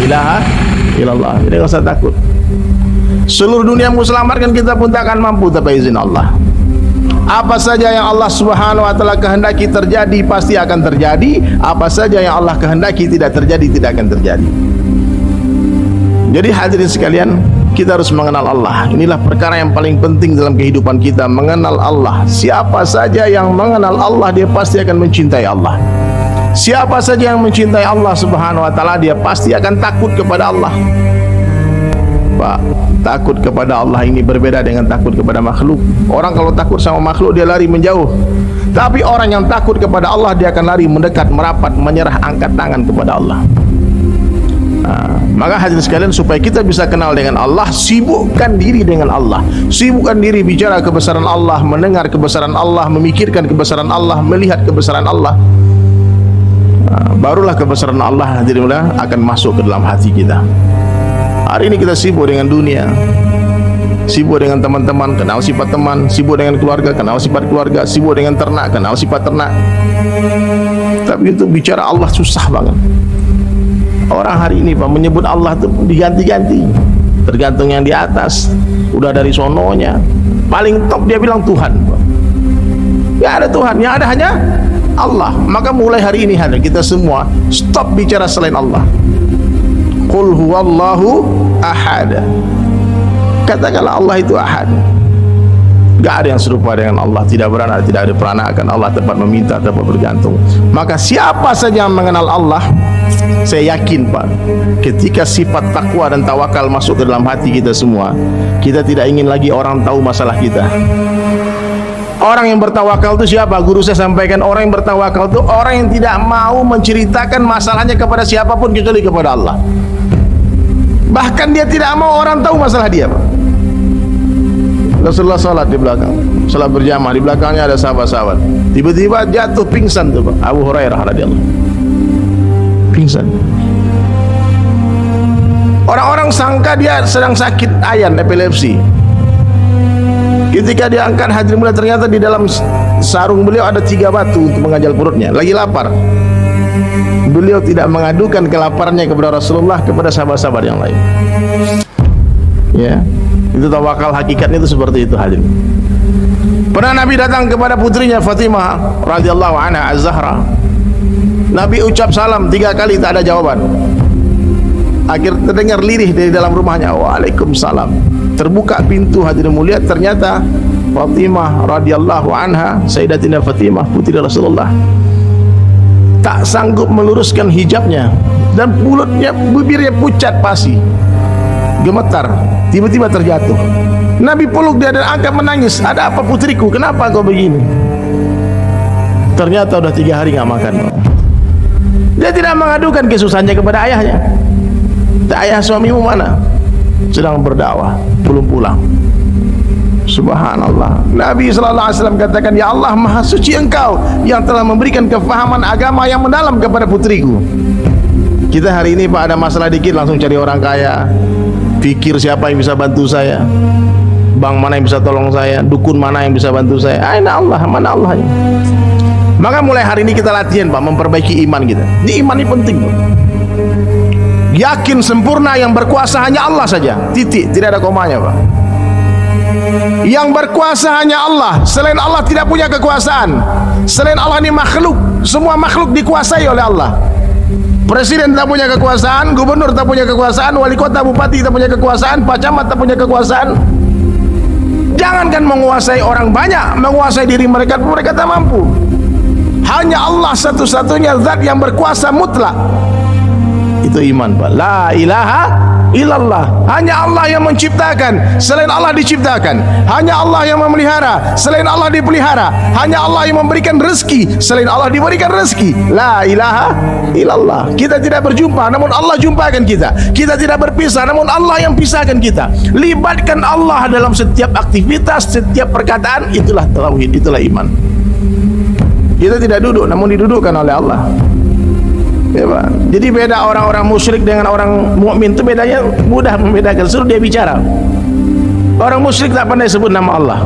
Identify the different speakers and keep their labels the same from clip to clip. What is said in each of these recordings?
Speaker 1: ilaha illallah. Jadi enggak usah takut. Seluruh dunia mau selamatkan kita pun tak akan mampu tanpa izin Allah. Apa saja yang Allah Subhanahu wa taala kehendaki terjadi pasti akan terjadi. Apa saja yang Allah kehendaki tidak terjadi tidak akan terjadi. Jadi hadirin sekalian, kita harus mengenal Allah. Inilah perkara yang paling penting dalam kehidupan kita, mengenal Allah. Siapa saja yang mengenal Allah, dia pasti akan mencintai Allah. Siapa saja yang mencintai Allah Subhanahu wa taala, dia pasti akan takut kepada Allah. Pak, takut kepada Allah ini berbeda dengan takut kepada makhluk. Orang kalau takut sama makhluk dia lari menjauh. Tapi orang yang takut kepada Allah dia akan lari mendekat, merapat, menyerah, angkat tangan kepada Allah. Maka hadirin sekalian, supaya kita bisa kenal dengan Allah, sibukkan diri dengan Allah. Sibukkan diri bicara kebesaran Allah, mendengar kebesaran Allah, memikirkan kebesaran Allah, melihat kebesaran Allah. Barulah kebesaran Allah hadirin akan masuk ke dalam hati kita. Hari ini kita sibuk dengan dunia, sibuk dengan teman-teman, kenal sifat teman, sibuk dengan keluarga, kenal sifat keluarga, sibuk dengan ternak, kenal sifat ternak. Tapi itu bicara Allah susah banget. Orang hari ini Pak menyebut Allah itu diganti-ganti, tergantung yang di atas. Udah dari sononya, paling top dia bilang Tuhan Pak. Ya ada Tuhan, yang ada hanya Allah. Maka mulai hari ini kita semua stop bicara selain Allah. Qul huwallahu ahad. Katakanlah Allah itu ahad. Gak ada yang serupa dengan Allah, tidak beranak, tidak ada peranakan. Allah tempat meminta, tempat bergantung. Maka siapa saja yang mengenal Allah, saya yakin Pak, ketika sifat takwa dan tawakal masuk ke dalam hati kita semua, kita tidak ingin lagi orang tahu masalah kita. Orang yang bertawakal itu siapa? Guru saya sampaikan, orang yang bertawakal itu orang yang tidak mau menceritakan masalahnya kepada siapapun kecuali kepada Allah. Bahkan dia tidak mau orang tahu masalah dia Pak. Rasulullah salat di belakang, salat berjamaah, di belakangnya ada sahabat-sahabat. Tiba-tiba jatuh pingsan tuh Pak, Abu Hurairah radhiyallahu pingsan. Orang-orang sangka dia sedang sakit ayan, epilepsi. Ketika dia angkat hadirin mulia, ternyata di dalam sarung beliau ada 3 batu untuk mengganjal perutnya. Lagi lapar. Beliau tidak mengadukan kelaparannya kepada Rasulullah, kepada sahabat-sahabat yang lain. Ya, itu tawakal hakikatnya itu seperti itu hadirin. Pernah Nabi datang kepada putrinya Fatimah radhiyallahu anha Az-Zahra. Nabi ucap salam 3 kali tak ada jawaban. Akhir terdengar lirih dari dalam rumahnya, Waalaikumsalam. Terbuka pintu hadirin mulia, ternyata Fatimah radhiyallahu anha, Sayyidatina Fatimah putri Rasulullah, tak sanggup meluruskan hijabnya dan mulutnya, bibirnya pucat pasi, gemetar, tiba-tiba terjatuh. Nabi peluk dia dan angkat menangis. Ada apa putriku? Kenapa kau begini? Ternyata udah 3 hari nggak makan. Dia tidak mengadukan kesusahannya kepada ayahnya. Ayah suamimu mana? Sedang berdakwah, belum pulang. Subhanallah. Nabi SAW katakan, ya Allah maha suci engkau yang telah memberikan kefahaman agama yang mendalam kepada putriku. Kita hari ini Pak ada masalah dikit langsung cari orang kaya, pikir siapa yang bisa bantu saya, bank mana yang bisa tolong saya, dukun mana yang bisa bantu saya. Aina Allah, mana Allahnya. Maka mulai hari ini kita latihan Pak, memperbaiki iman kita. Ini iman ini penting Pak. Yakin sempurna yang berkuasa hanya Allah saja, titik, tidak ada komanya Pak. Yang berkuasa hanya Allah, selain Allah tidak punya kekuasaan. Selain Allah ini makhluk, semua makhluk dikuasai oleh Allah. Presiden tak punya kekuasaan, gubernur tak punya kekuasaan, wali kota, bupati tak punya kekuasaan, pak camat tak punya kekuasaan. Jangankan menguasai orang banyak, menguasai diri mereka pun mereka tak mampu. Hanya Allah satu-satunya zat yang berkuasa mutlak. Itu iman Pak. La ilaha illallah. Hanya Allah yang menciptakan, selain Allah diciptakan. Hanya Allah yang memelihara, selain Allah dipelihara. Hanya Allah yang memberikan rezeki, selain Allah diberikan rezeki. La ilaha illallah. Kita tidak berjumpa, namun Allah jumpakan kita. Kita tidak berpisah, namun Allah yang pisahkan kita. Libatkan Allah dalam setiap aktivitas, setiap perkataan. Itulah tauhid, itulah iman. Kita tidak duduk, namun didudukkan oleh Allah. Ya, Pak. Jadi beda orang-orang musyrik dengan orang mukmin itu bedanya mudah membedakan. Suruh dia bicara. Orang musyrik tak pandai sebut nama Allah.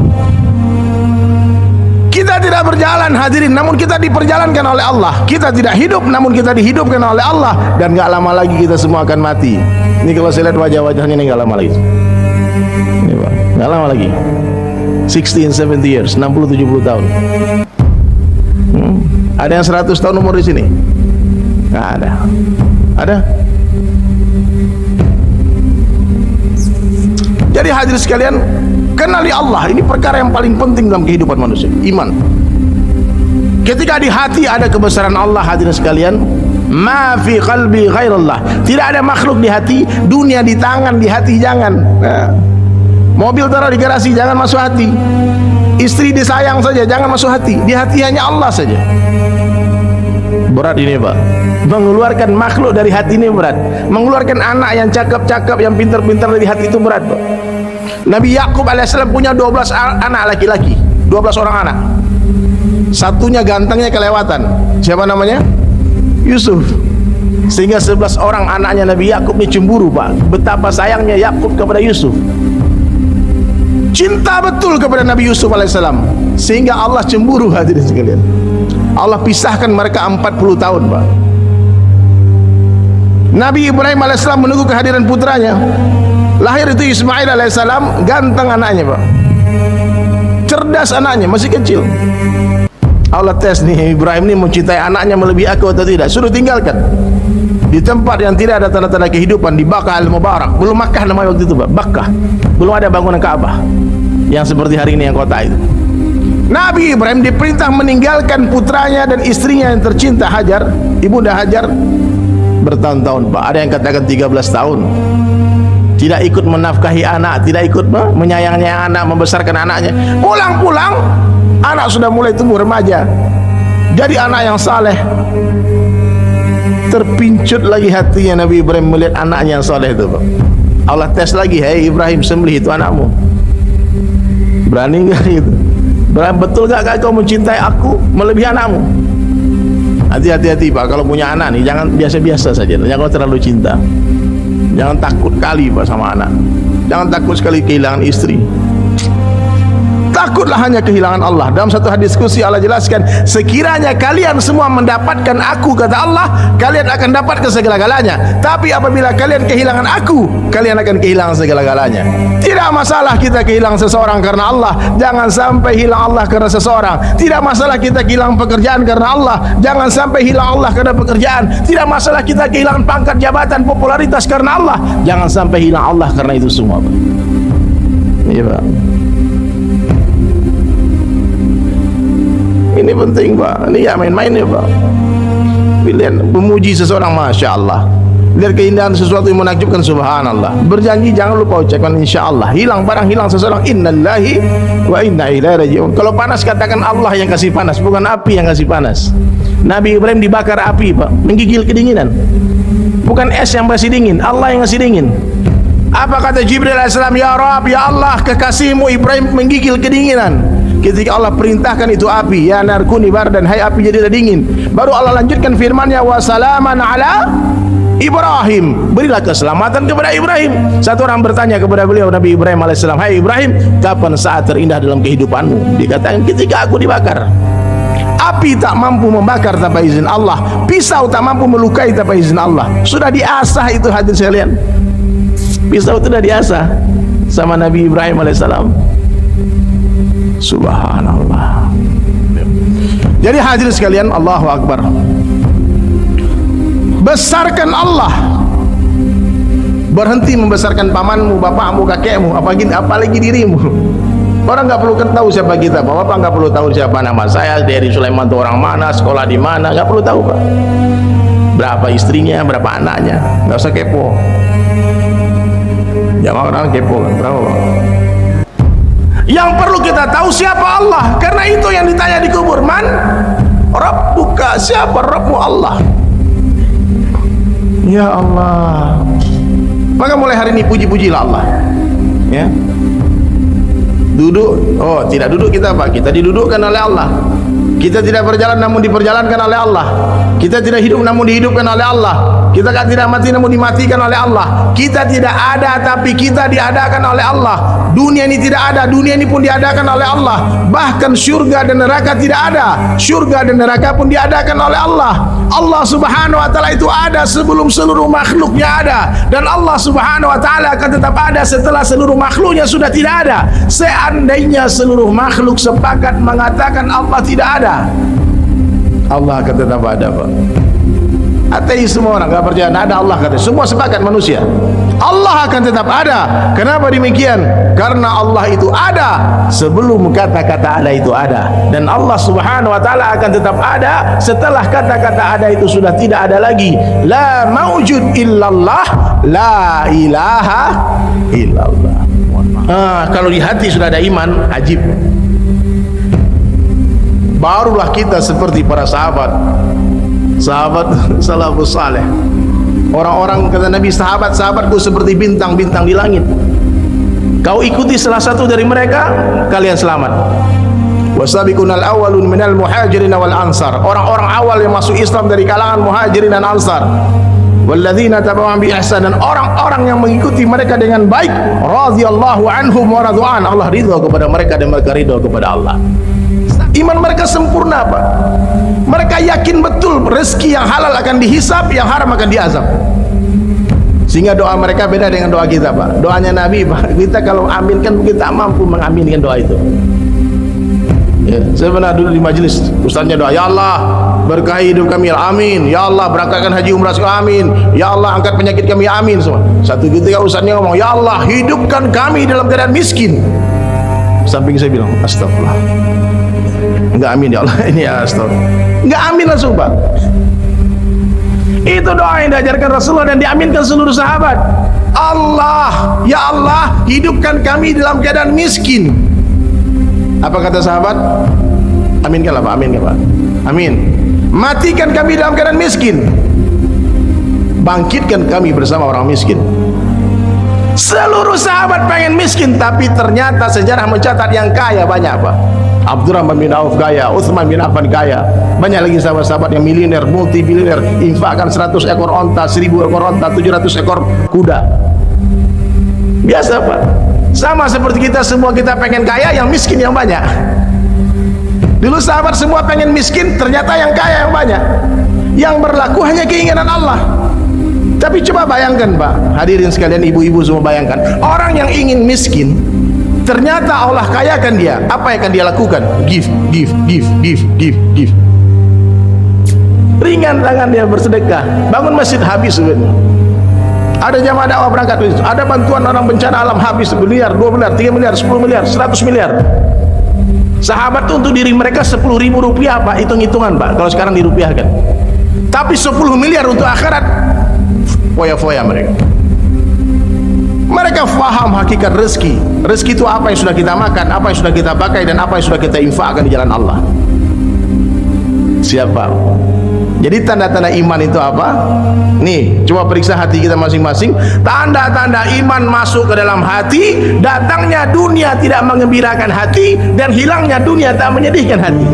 Speaker 1: Kita tidak berjalan hadirin, namun kita diperjalankan oleh Allah. Kita tidak hidup, namun kita dihidupkan oleh Allah. Dan gak lama lagi kita semua akan mati. Ini kalau saya lihat wajah-wajahnya ini gak lama lagi. Ini Pak, gak lama lagi. 16, 70 years, 60-70 tahun. Ada yang 100 tahun umur di sini? Nggak ada. Ada? Jadi hadirin sekalian, kenali Allah. Ini perkara yang paling penting dalam kehidupan manusia. Iman. Ketika di hati ada kebesaran Allah, hadirin sekalian, ma fi qalbi ghairallah. Tidak ada makhluk di hati. Dunia di tangan, di hati jangan. Nah, mobil taruh di garasi, jangan masuk hati. Istri disayang saja, jangan masuk hati. Di hati hanya Allah saja. Berat ini Pak. Mengeluarkan makhluk dari hati ini berat. Mengeluarkan anak yang cakep-cakep, yang pintar-pintar dari hati itu berat Pak. Nabi Yakub alaihissalam punya 12 anak laki-laki, 12 orang anak. Satunya gantengnya kelewatan. Siapa namanya? Yusuf. Sehingga 11 orang anaknya Nabi Yakub ini cemburu Pak. Betapa sayangnya Yakub kepada Yusuf. Cinta betul kepada Nabi Yusuf alaihissalam, sehingga Allah cemburu hadirin sekalian. Allah pisahkan mereka 40 tahun Pak. Nabi Ibrahim alaihissalam menunggu kehadiran putranya. Lahir itu Ismail alaihissalam, ganteng anaknya Pak. Cerdas anaknya, masih kecil. Allah tes nih, Ibrahim ini mencintai anaknya melebihi aku atau tidak. Suruh tinggalkan di tempat yang tidak ada tanda-tanda kehidupan, di Bakkah al-Mubarak. Belum Makkah namanya waktu itu Pak, Bakkah. Belum ada bangunan Ka'bah yang seperti hari ini yang kota itu. Nabi Ibrahim diperintah meninggalkan putranya dan istrinya yang tercinta Hajar, ibunda Hajar, bertahun-tahun Pak. Ada yang katakan 13 tahun. Tidak ikut menafkahi anak, tidak ikut menyayangnya anak, membesarkan anaknya. Pulang-pulang anak sudah mulai tumbuh remaja, jadi anak yang saleh. Terpincut lagi hatinya Nabi Ibrahim melihat anaknya yang saleh itu Pak. Allah tes lagi, hei Ibrahim, sembelih itu anakmu. Berani enggak gitu? Betul gak kau mencintai aku melebihi anakmu? Hati-hati Pak, kalau punya anak nih jangan biasa-biasa saja, jangan terlalu cinta. Jangan takut kali Pak sama anak. Jangan takut sekali kehilangan istri. Takutlah hanya kehilangan Allah. Dalam satu hadis qudsi Allah jelaskan, sekiranya kalian semua mendapatkan aku, kata Allah, kalian akan dapat segala-galanya. Tapi apabila kalian kehilangan aku, kalian akan kehilangan segala-galanya. Tidak masalah kita kehilangan seseorang karena Allah, jangan sampai hilang Allah karena seseorang. Tidak masalah kita kehilangan pekerjaan karena Allah, jangan sampai hilang Allah karena pekerjaan. Tidak masalah kita kehilangan pangkat, jabatan, popularitas karena Allah, jangan sampai hilang Allah karena itu semua Pak. Iya Pak. Ini penting Pak, ini ya main-main ya Pak. Pilihan memuji seseorang, Masya Allah. Lihat keindahan sesuatu yang menakjubkan, subhanallah. Berjanji jangan lupa ucapkan insya Allah. Hilang barang, hilang seseorang, innallahi wa inna ilaihi raji'un. Kalau panas katakan Allah yang kasih panas, bukan api yang kasih panas. Nabi Ibrahim dibakar api Pak, menggigil kedinginan. Bukan es yang masih dingin, Allah yang ngasih dingin. Apa kata Jibril alaihissalam? Ya Rabb, ya Allah, kekasihmu Ibrahim menggigil kedinginan. Ketika Allah perintahkan itu api, ya narkuni bardan, hai api jadilah dingin. Baru Allah lanjutkan firman-Nya, wa salaman ala Ibrahim, berilah keselamatan kepada Ibrahim. Satu orang bertanya kepada beliau Nabi Ibrahim alaihissalam, hai Ibrahim, kapan saat terindah dalam kehidupanmu? Dikatakan ketika aku dibakar. Api tak mampu membakar tanpa izin Allah, pisau tak mampu melukai tanpa izin Allah. Sudah diasah itu hadirin sekalian. Pisau itu sudah diasah sama Nabi Ibrahim alaihissalam. Subhanallah. Jadi hadirin sekalian, Allahu Akbar. Besarkan Allah. Berhenti membesarkan pamanmu, bapakmu, kakekmu, apalagi dirimu. Orang nggak perlu tahu siapa kita, bapak nggak perlu tahu siapa nama saya, dari Sulaiman itu orang mana, sekolah di mana, nggak perlu tahu Pak. Berapa istrinya, berapa anaknya, nggak usah kepo. Jangan orang kepo kan, berapa Pak? Yang perlu kita tahu siapa Allah, karena itu yang ditanya di kubur, man Rabbuka, siapa Rabbmu? Allah. Ya Allah. Maka mulai hari ini puji-pujilah Allah. Ya. Duduk, oh tidak duduk kita Pak, kita didudukkan oleh Allah. Kita tidak berjalan namun diperjalankan oleh Allah. Kita tidak hidup namun dihidupkan oleh Allah. Kita kan tidak mati namun dimatikan oleh Allah. Kita tidak ada tapi kita diadakan oleh Allah. Dunia ini tidak ada, dunia ini pun diadakan oleh Allah. Bahkan surga dan neraka tidak ada, surga dan neraka pun diadakan oleh Allah. Allah subhanahu wa ta'ala itu ada sebelum seluruh makhluknya ada, dan Allah subhanahu wa ta'ala akan tetap ada setelah seluruh makhluknya sudah tidak ada. Seandainya seluruh makhluk sepakat mengatakan Allah tidak ada, Allah akan tetap ada, Pak. Ateis semua orang, nggak percaya ada Allah, kata semua sepakat manusia. Allah akan tetap ada. Kenapa demikian? Karena Allah itu ada sebelum kata-kata ada itu ada, dan Allah subhanahu wa ta'ala akan tetap ada setelah kata-kata ada itu sudah tidak ada lagi. La maujud illallah, la ilaha illallah. Kalau di hati sudah ada iman, ajib, barulah kita seperti para sahabat salafus saleh. Orang-orang, kata Nabi, sahabat-sahabatku seperti bintang-bintang di langit. Kau ikuti salah satu dari mereka, kalian selamat. Wasabiqunal awwalun minal muhajirin wal ansar. Orang-orang awal yang masuk Islam dari kalangan muhajirin dan ansar. Walladzina tabauhum bi ihsan, dan orang-orang yang mengikuti mereka dengan baik. Radhiyallahu anhum wa radu'an. Allah ridha kepada mereka dan mereka ridha kepada Allah. Iman mereka sempurna, Pak. Mereka yakin betul rezeki yang halal akan dihisab, yang haram akan diazab. Sehingga doa mereka beda dengan doa kita, Pak. Doanya Nabi, Pak, kita kalau aminkan kita tak mampu mengaminkan doa itu. Ya, saya pernah dulu di majelis, ustaznya doa, ya Allah berkahi hidup kami, amin. Ya Allah berangkatkan haji umrah, amin. Ya Allah angkat penyakit kami, amin. Semua. Satu ketika ustaznya ngomong, ya Allah hidupkan kami dalam keadaan miskin. Samping saya bilang, astagfirullah, enggak amin ya Allah, ini ya astagfirullah, enggak amin langsung, Pak. Itu doa yang diajarkan Rasulullah dan diaminkan seluruh sahabat. Allah, ya Allah hidupkan kami dalam keadaan miskin. Apa kata sahabat? Aminkanlah, Pak, aminkan, Pak, amin. Matikan kami dalam keadaan miskin, bangkitkan kami bersama orang miskin. Seluruh sahabat pengen miskin, tapi ternyata sejarah mencatat yang kaya banyak, Pak. Abdurrahman bin Auf kaya, Utsman bin Affan kaya, banyak lagi sahabat-sahabat yang miliuner, multi miliuner, infakkan 100 ekor onta, 1000 ekor onta, 700 ekor kuda. Biasa, Pak. Sama seperti kita semua, kita pengen kaya, yang miskin yang banyak. Dulu sahabat semua pengen miskin, ternyata yang kaya yang banyak. Yang berlaku hanya keinginan Allah. Tapi coba bayangkan, Pak, hadirin sekalian, ibu-ibu semua bayangkan, orang yang ingin miskin, ternyata Allah kayakan dia, apa yang akan dia lakukan? Give. Ringan tangan dia bersedekah, bangun masjid habis sebenarnya. Ada jamaah dakwah berangkat, ada bantuan orang bencana alam habis, miliar, 2 miliar, 3 miliar, 10 miliar, 100 miliar. Sahabat itu untuk diri mereka 10.000 rupiah, Pak, hitung-hitungan, Pak, kalau sekarang dirupiahkan. Tapi 10 miliar untuk akhirat, foya-foya mereka. Mereka faham hakikat rezeki. Rezeki itu apa yang sudah kita makan, apa yang sudah kita pakai, dan apa yang sudah kita infakkan di jalan Allah. Siapa? Jadi tanda-tanda iman itu apa? Nih, coba periksa hati kita masing-masing. Tanda-tanda iman masuk ke dalam hati, datangnya dunia tidak menggembirakan hati, dan hilangnya dunia tak menyedihkan hati.